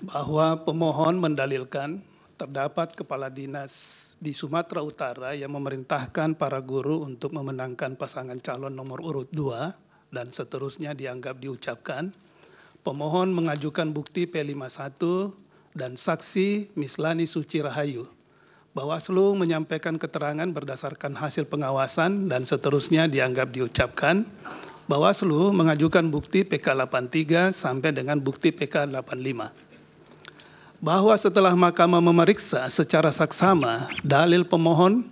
bahwa pemohon mendalilkan terdapat kepala dinas di Sumatera Utara yang memerintahkan para guru untuk memenangkan pasangan calon nomor urut 2 dan seterusnya dianggap diucapkan. Pemohon mengajukan bukti P51 dan saksi Mislani Suci Rahayu. Bawaslu menyampaikan keterangan berdasarkan hasil pengawasan dan seterusnya dianggap diucapkan. Bawaslu mengajukan bukti PK83 sampai dengan bukti PK85. Bahwa setelah Mahkamah memeriksa secara saksama dalil pemohon,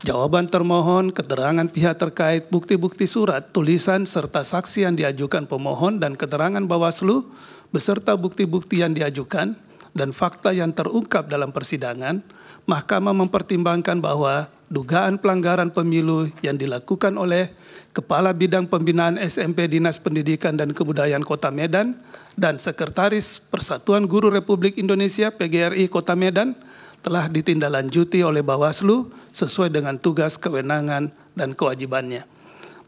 jawaban termohon, keterangan pihak terkait, bukti-bukti surat, tulisan, serta saksi yang diajukan pemohon dan keterangan Bawaslu beserta bukti-bukti yang diajukan dan fakta yang terungkap dalam persidangan, Mahkamah mempertimbangkan bahwa dugaan pelanggaran pemilu yang dilakukan oleh Kepala Bidang Pembinaan SMP Dinas Pendidikan dan Kebudayaan Kota Medan dan Sekretaris Persatuan Guru Republik Indonesia PGRI Kota Medan telah ditindaklanjuti oleh Bawaslu sesuai dengan tugas, kewenangan, dan kewajibannya.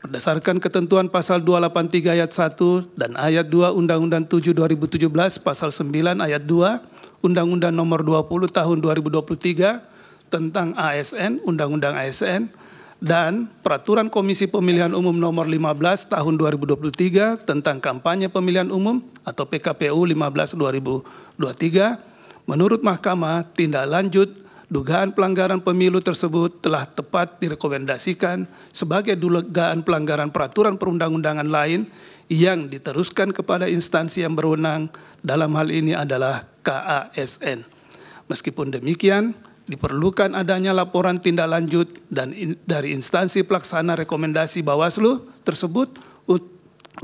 Berdasarkan ketentuan pasal 283 ayat 1 dan ayat 2 Undang-Undang 7 2017, pasal 9 ayat 2 Undang-Undang Nomor 20 Tahun 2023 tentang ASN, Undang-Undang ASN, dan Peraturan Komisi Pemilihan Umum Nomor 15 Tahun 2023 tentang Kampanye Pemilihan Umum atau PKPU 15/2023, menurut Mahkamah, tindak lanjut dugaan pelanggaran pemilu tersebut telah tepat direkomendasikan sebagai dugaan pelanggaran peraturan perundang-undangan lain yang diteruskan kepada instansi yang berwenang, dalam hal ini adalah KASN. Meskipun demikian, diperlukan adanya laporan tindak lanjut dan dari instansi pelaksana rekomendasi Bawaslu tersebut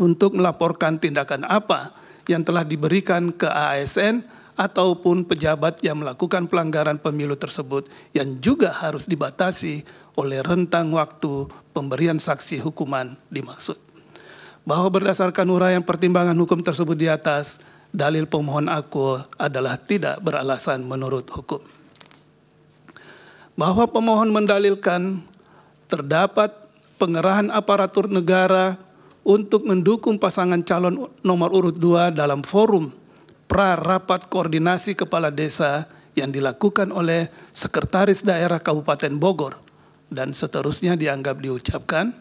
untuk melaporkan tindakan apa yang telah diberikan ke ASN ataupun pejabat yang melakukan pelanggaran pemilu tersebut yang juga harus dibatasi oleh rentang waktu pemberian saksi hukuman dimaksud. Bahwa berdasarkan uraian pertimbangan hukum tersebut di atas, dalil pemohon aku adalah tidak beralasan menurut hukum. Bahwa pemohon mendalilkan terdapat pengerahan aparatur negara untuk mendukung pasangan calon nomor urut 2 dalam forum pra-rapat koordinasi kepala desa yang dilakukan oleh Sekretaris Daerah Kabupaten Bogor dan seterusnya dianggap diucapkan.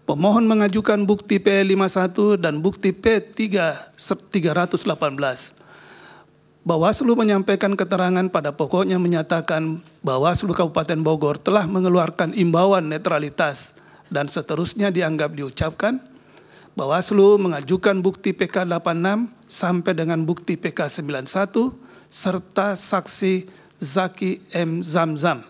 Pemohon mengajukan bukti P51 dan bukti P318. Bawaslu menyampaikan keterangan pada pokoknya menyatakan Bawaslu Kabupaten Bogor telah mengeluarkan imbauan netralitas dan seterusnya dianggap diucapkan. Bawaslu mengajukan bukti PK86 sampai dengan bukti PK91 serta saksi Zaki M. Zamzam.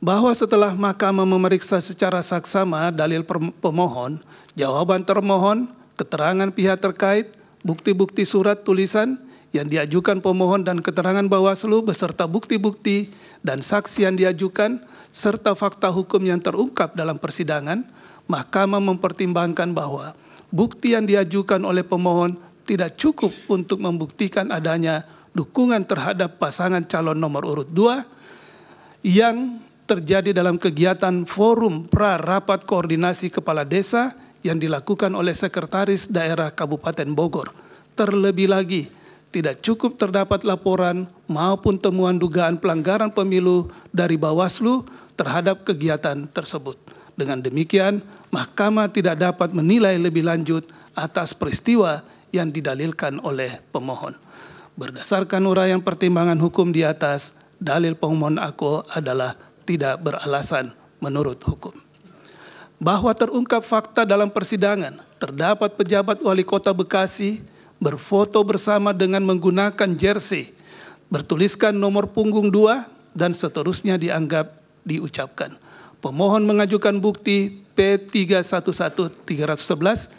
Bahwa setelah Mahkamah memeriksa secara saksama dalil pemohon, jawaban termohon, keterangan pihak terkait, bukti-bukti surat tulisan yang diajukan pemohon dan keterangan Bawaslu beserta bukti-bukti dan saksi yang diajukan serta fakta hukum yang terungkap dalam persidangan, Mahkamah mempertimbangkan bahwa bukti yang diajukan oleh pemohon tidak cukup untuk membuktikan adanya dukungan terhadap pasangan calon nomor urut 2 yang terjadi dalam kegiatan forum pra-rapat koordinasi kepala desa yang dilakukan oleh Sekretaris Daerah Kabupaten Bogor. Terlebih lagi, tidak cukup terdapat laporan maupun temuan dugaan pelanggaran pemilu dari Bawaslu terhadap kegiatan tersebut. Dengan demikian, Mahkamah tidak dapat menilai lebih lanjut atas peristiwa yang didalilkan oleh pemohon. Berdasarkan uraian pertimbangan hukum di atas, dalil pemohon aku adalah tidak beralasan menurut hukum. Bahwa terungkap fakta dalam persidangan, terdapat pejabat wali kota Bekasi berfoto bersama dengan menggunakan jersey, bertuliskan nomor punggung 2 dan seterusnya dianggap diucapkan. Pemohon mengajukan bukti P311-311,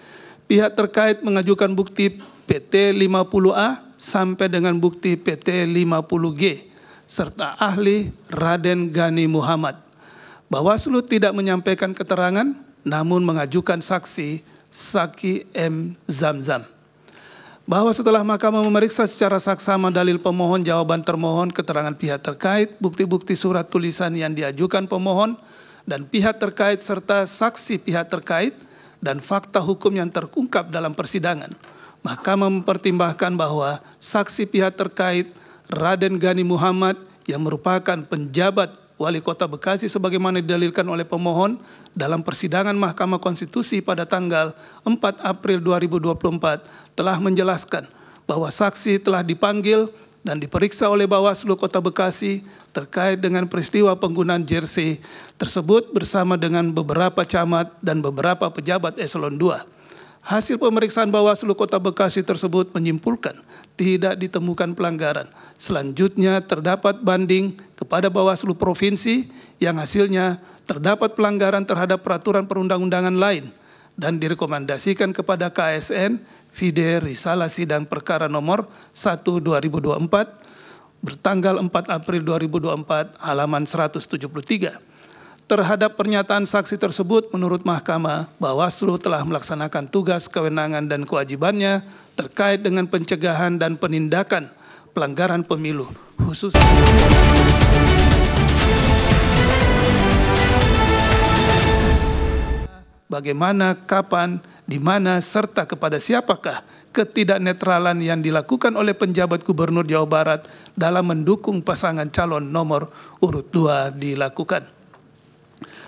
pihak terkait mengajukan bukti PT 50A sampai dengan bukti PT 50G, serta ahli Raden Gani Muhammad. Bawaslu tidak menyampaikan keterangan, namun mengajukan saksi Zaki M. Zamzam. Bahwa setelah Mahkamah memeriksa secara saksama dalil pemohon, jawaban termohon, keterangan pihak terkait, bukti-bukti surat tulisan yang diajukan pemohon dan pihak terkait serta saksi pihak terkait dan fakta hukum yang terungkap dalam persidangan, Mahkamah mempertimbangkan bahwa saksi pihak terkait Raden Gani Muhammad yang merupakan penjabat Wali Kota Bekasi sebagaimana didalilkan oleh pemohon dalam persidangan Mahkamah Konstitusi pada tanggal 4 April 2024 telah menjelaskan bahwa saksi telah dipanggil dan diperiksa oleh Bawaslu Kota Bekasi terkait dengan peristiwa penggunaan jersey tersebut bersama dengan beberapa camat dan beberapa pejabat eselon 2. Hasil pemeriksaan Bawaslu Kota Bekasi tersebut menyimpulkan tidak ditemukan pelanggaran. Selanjutnya terdapat banding kepada Bawaslu Provinsi yang hasilnya terdapat pelanggaran terhadap peraturan perundang-undangan lain dan direkomendasikan kepada KSN Vide Risalah Sidang Perkara nomor 1/2024 bertanggal 4 April 2024 halaman 173. Terhadap pernyataan saksi tersebut, menurut Mahkamah, Bawaslu telah melaksanakan tugas, kewenangan, dan kewajibannya terkait dengan pencegahan dan penindakan pelanggaran pemilu, khususnya bagaimana, kapan, di mana, serta kepada siapakah ketidaknetralan yang dilakukan oleh penjabat Gubernur Jawa Barat dalam mendukung pasangan calon nomor urut 2 dilakukan.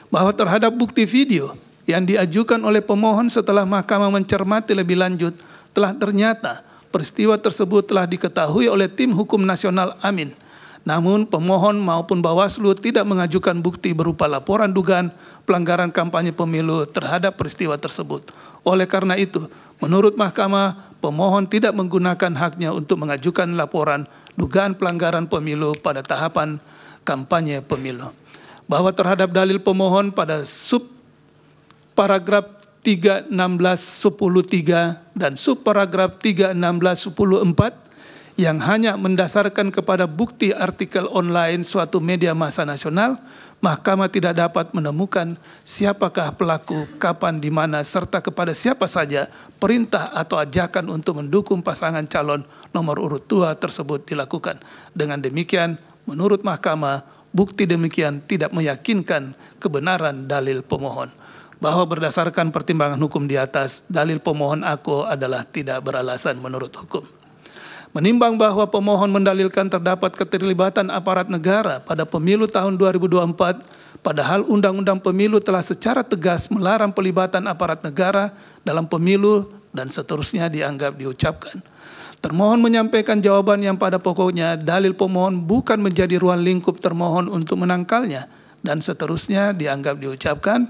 Bahwa terhadap bukti video yang diajukan oleh pemohon setelah mahkamah mencermati lebih lanjut, telah ternyata peristiwa tersebut telah diketahui oleh tim hukum nasional Amin. Namun pemohon maupun Bawaslu tidak mengajukan bukti berupa laporan dugaan pelanggaran kampanye pemilu terhadap peristiwa tersebut. Oleh karena itu, menurut mahkamah, pemohon tidak menggunakan haknya untuk mengajukan laporan dugaan pelanggaran pemilu pada tahapan kampanye pemilu. Bahwa terhadap dalil pemohon pada subparagraf 3.16.10.3 dan subparagraf 3.16.10.4 yang hanya mendasarkan kepada bukti artikel online suatu media massa nasional, mahkamah tidak dapat menemukan siapakah pelaku, kapan, di mana, serta kepada siapa saja perintah atau ajakan untuk mendukung pasangan calon nomor urut 2 tersebut dilakukan. Dengan demikian, menurut mahkamah, bukti demikian tidak meyakinkan kebenaran dalil pemohon. Bahwa berdasarkan pertimbangan hukum di atas, dalil pemohon aku adalah tidak beralasan menurut hukum. Menimbang bahwa pemohon mendalilkan terdapat keterlibatan aparat negara pada pemilu tahun 2024, padahal Undang-Undang Pemilu telah secara tegas melarang pelibatan aparat negara dalam pemilu dan seterusnya dianggap diucapkan. Termohon menyampaikan jawaban yang pada pokoknya dalil pemohon bukan menjadi ruang lingkup termohon untuk menangkalnya dan seterusnya dianggap diucapkan.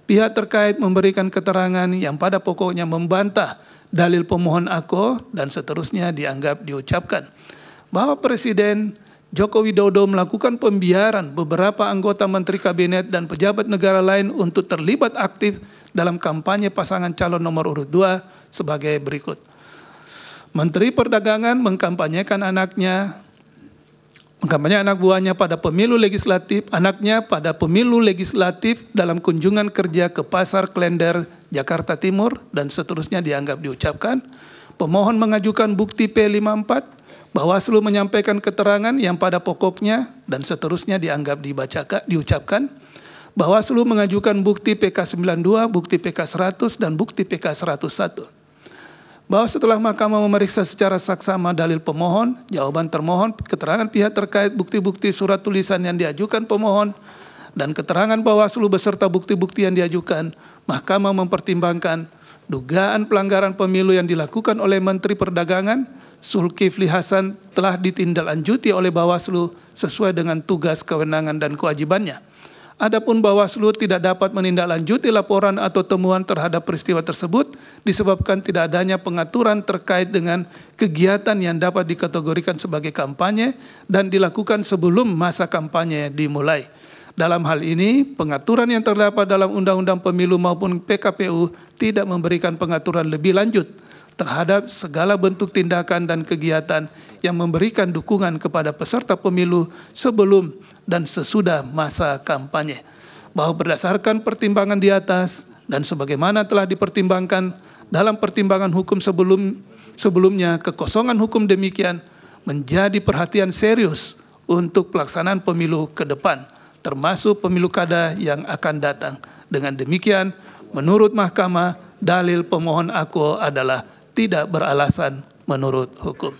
Pihak terkait memberikan keterangan yang pada pokoknya membantah dalil pemohon aku dan seterusnya dianggap diucapkan. Bahwa Presiden Joko Widodo melakukan pembiaran beberapa anggota Menteri Kabinet dan pejabat negara lain untuk terlibat aktif dalam kampanye pasangan calon nomor urut 2 sebagai berikut. Menteri Perdagangan mengkampanyekan anak buahnya pada pemilu legislatif, dalam kunjungan kerja ke Pasar Klender, Jakarta Timur, dan seterusnya dianggap diucapkan. Pemohon mengajukan bukti P54, Bawaslu menyampaikan keterangan yang pada pokoknya, dan seterusnya dianggap diucapkan. Bawaslu mengajukan bukti PK92, bukti PK100, dan bukti PK101. Bahwa setelah mahkamah memeriksa secara saksama dalil pemohon, jawaban termohon, keterangan pihak terkait bukti-bukti surat tulisan yang diajukan pemohon, dan keterangan Bawaslu beserta bukti-bukti yang diajukan, mahkamah mempertimbangkan dugaan pelanggaran pemilu yang dilakukan oleh Menteri Perdagangan, Zulkifli Hasan telah ditindaklanjuti oleh Bawaslu sesuai dengan tugas, kewenangan, dan kewajibannya. Adapun Bawaslu tidak dapat menindaklanjuti laporan atau temuan terhadap peristiwa tersebut disebabkan tidak adanya pengaturan terkait dengan kegiatan yang dapat dikategorikan sebagai kampanye dan dilakukan sebelum masa kampanye dimulai. Dalam hal ini, pengaturan yang terdapat dalam Undang-Undang Pemilu maupun PKPU tidak memberikan pengaturan lebih lanjut terhadap segala bentuk tindakan dan kegiatan yang memberikan dukungan kepada peserta pemilu sebelum dan sesudah masa kampanye. Bahwa berdasarkan pertimbangan di atas dan sebagaimana telah dipertimbangkan dalam pertimbangan hukum sebelumnya, kekosongan hukum demikian menjadi perhatian serius untuk pelaksanaan pemilu ke depan, termasuk pemilu kada yang akan datang. Dengan demikian, menurut mahkamah, dalil pemohon aku adalah tidak beralasan menurut hukum.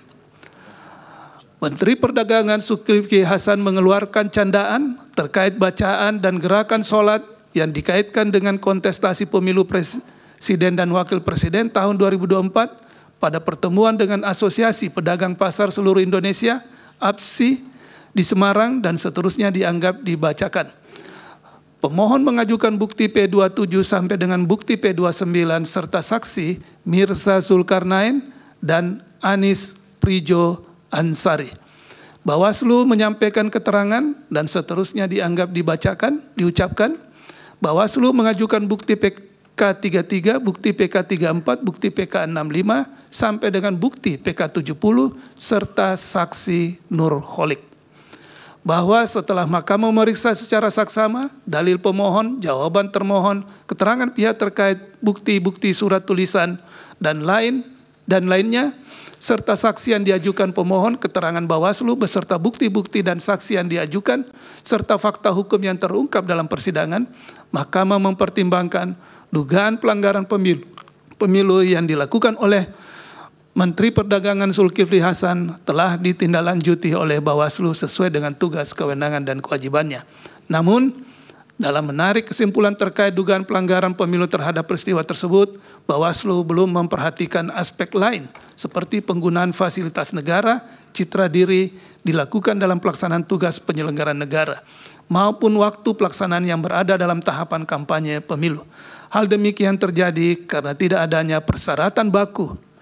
Menteri Perdagangan Zulkifli Hasan mengeluarkan candaan terkait bacaan dan gerakan sholat yang dikaitkan dengan kontestasi pemilu presiden dan wakil presiden tahun 2024 pada pertemuan dengan Asosiasi Pedagang Pasar Seluruh Indonesia, APSI, di Semarang dan seterusnya dianggap dibacakan. Pemohon mengajukan bukti P27 sampai dengan bukti P29 serta saksi Mirza Zulkarnain dan Anis Prijo Ansari. Bawaslu menyampaikan keterangan dan seterusnya dianggap diucapkan. Bawaslu mengajukan bukti PK33, bukti PK34, bukti PK65 sampai dengan bukti PK70 serta saksi Nurholik. Bahwa setelah mahkamah memeriksa secara saksama dalil pemohon, jawaban termohon, keterangan pihak terkait bukti-bukti surat tulisan dan lainnya, serta saksi yang diajukan pemohon, keterangan Bawaslu beserta bukti-bukti dan saksi yang diajukan, serta fakta hukum yang terungkap dalam persidangan, mahkamah mempertimbangkan dugaan pelanggaran pemilu yang dilakukan oleh Menteri Perdagangan Zulkifli Hasan telah ditindaklanjuti oleh Bawaslu sesuai dengan tugas, kewenangan, dan kewajibannya. Namun, dalam menarik kesimpulan terkait dugaan pelanggaran pemilu terhadap peristiwa tersebut, Bawaslu belum memperhatikan aspek lain seperti penggunaan fasilitas negara, citra diri dilakukan dalam pelaksanaan tugas penyelenggaraan negara, maupun waktu pelaksanaan yang berada dalam tahapan kampanye pemilu. Hal demikian terjadi karena tidak adanya persyaratan baku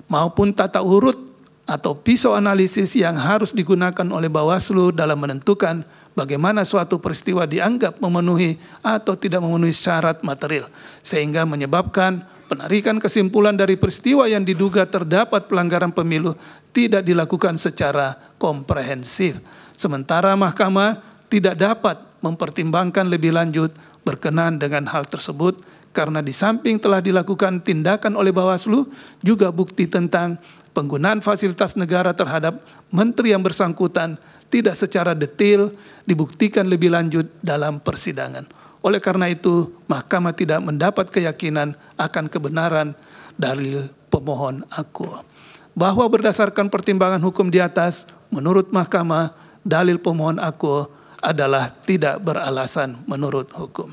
maupun tata urut atau pisau analisis yang harus digunakan oleh Bawaslu dalam menentukan bagaimana suatu peristiwa dianggap memenuhi atau tidak memenuhi syarat material, sehingga menyebabkan penarikan kesimpulan dari peristiwa yang diduga terdapat pelanggaran pemilu tidak dilakukan secara komprehensif. Sementara mahkamah tidak dapat mempertimbangkan lebih lanjut berkenaan dengan hal tersebut, karena di samping telah dilakukan tindakan oleh Bawaslu, juga bukti tentang penggunaan fasilitas negara terhadap menteri yang bersangkutan tidak secara detail dibuktikan lebih lanjut dalam persidangan. Oleh karena itu, mahkamah tidak mendapat keyakinan akan kebenaran dalil pemohon akuo. Bahwa berdasarkan pertimbangan hukum di atas, menurut mahkamah, dalil pemohon akuo adalah tidak beralasan menurut hukum.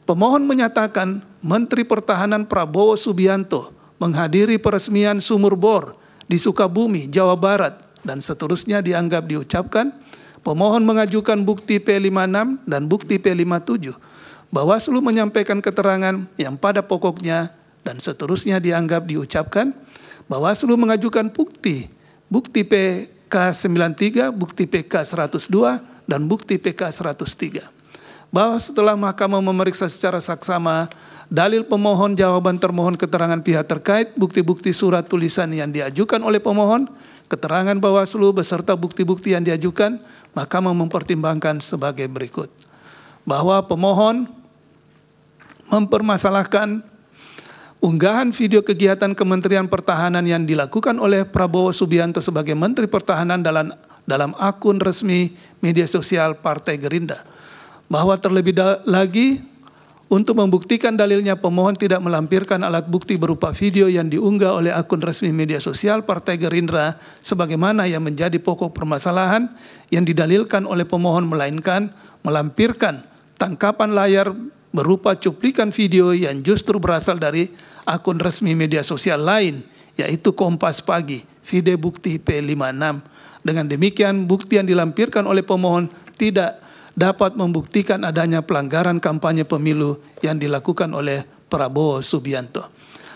Pemohon menyatakan Menteri Pertahanan Prabowo Subianto menghadiri peresmian sumur bor di Sukabumi, Jawa Barat, dan seterusnya dianggap diucapkan. Pemohon mengajukan bukti P56 dan bukti P57. Bawaslu menyampaikan keterangan yang pada pokoknya dan seterusnya dianggap diucapkan. Bawaslu mengajukan bukti PK93, bukti PK102, dan bukti PK103. Bahwa setelah mahkamah memeriksa secara saksama dalil pemohon, jawaban termohon, keterangan pihak terkait, bukti-bukti surat tulisan yang diajukan oleh pemohon, keterangan Bawaslu beserta bukti-bukti yang diajukan, mahkamah mempertimbangkan sebagai berikut. Bahwa pemohon mempermasalahkan unggahan video kegiatan Kementerian Pertahanan yang dilakukan oleh Prabowo Subianto sebagai Menteri Pertahanan dalam akun resmi media sosial Partai Gerindra. Bahwa terlebih lagi, untuk membuktikan dalilnya, pemohon tidak melampirkan alat bukti berupa video yang diunggah oleh akun resmi media sosial Partai Gerindra sebagaimana yang menjadi pokok permasalahan yang didalilkan oleh pemohon, melainkan melampirkan tangkapan layar berupa cuplikan video yang justru berasal dari akun resmi media sosial lain, yaitu Kompas Pagi, video bukti P56. Dengan demikian, bukti yang dilampirkan oleh pemohon tidak dapat membuktikan adanya pelanggaran kampanye pemilu yang dilakukan oleh Prabowo Subianto.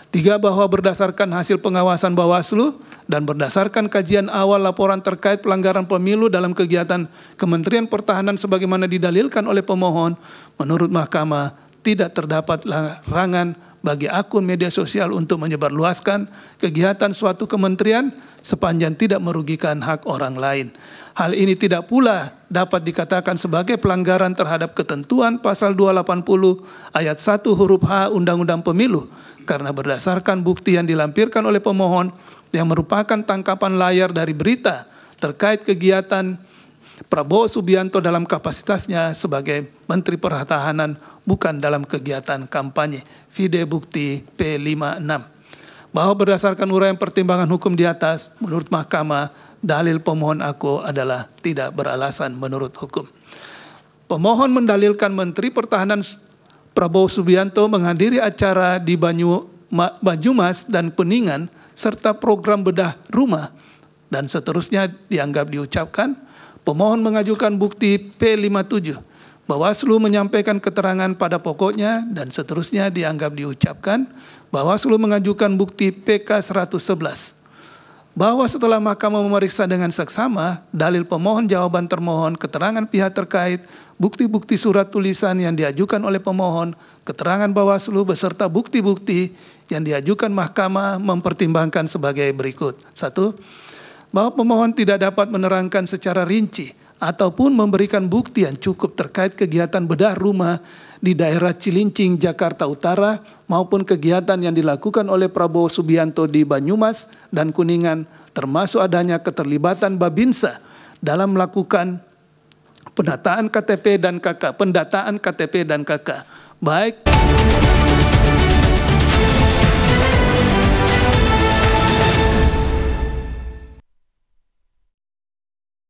3, bahwa berdasarkan hasil pengawasan Bawaslu dan berdasarkan kajian awal laporan terkait pelanggaran pemilu dalam kegiatan Kementerian Pertahanan sebagaimana didalilkan oleh pemohon, menurut mahkamah tidak terdapat larangan bagi akun media sosial untuk menyebarluaskan kegiatan suatu kementerian sepanjang tidak merugikan hak orang lain. Hal ini tidak pula dapat dikatakan sebagai pelanggaran terhadap ketentuan pasal 280 ayat 1 huruf H Undang-Undang Pemilu, karena berdasarkan bukti yang dilampirkan oleh pemohon yang merupakan tangkapan layar dari berita terkait kegiatan Prabowo Subianto dalam kapasitasnya sebagai Menteri Pertahanan, bukan dalam kegiatan kampanye. Video bukti P56. bahwa berdasarkan uraian pertimbangan hukum di atas, menurut Mahkamah, dalil pemohon aku adalah tidak beralasan menurut hukum. Pemohon mendalilkan Menteri Pertahanan Prabowo Subianto menghadiri acara di Banyumas dan Peningan serta program bedah rumah dan seterusnya dianggap diucapkan. Pemohon mengajukan bukti P57. Bawaslu menyampaikan keterangan pada pokoknya dan seterusnya dianggap diucapkan. Bawaslu mengajukan bukti PK 111. Bahwa setelah Mahkamah memeriksa dengan seksama dalil pemohon, jawaban termohon, keterangan pihak terkait, bukti-bukti surat tulisan yang diajukan oleh pemohon, keterangan Bawaslu beserta bukti-bukti yang diajukan Mahkamah mempertimbangkan sebagai berikut. 1. Bahwa pemohon tidak dapat menerangkan secara rinci ataupun memberikan bukti yang cukup terkait kegiatan bedah rumah di daerah Cilincing, Jakarta Utara maupun kegiatan yang dilakukan oleh Prabowo Subianto di Banyumas dan Kuningan, termasuk adanya keterlibatan Babinsa dalam melakukan pendataan KTP dan KK, baik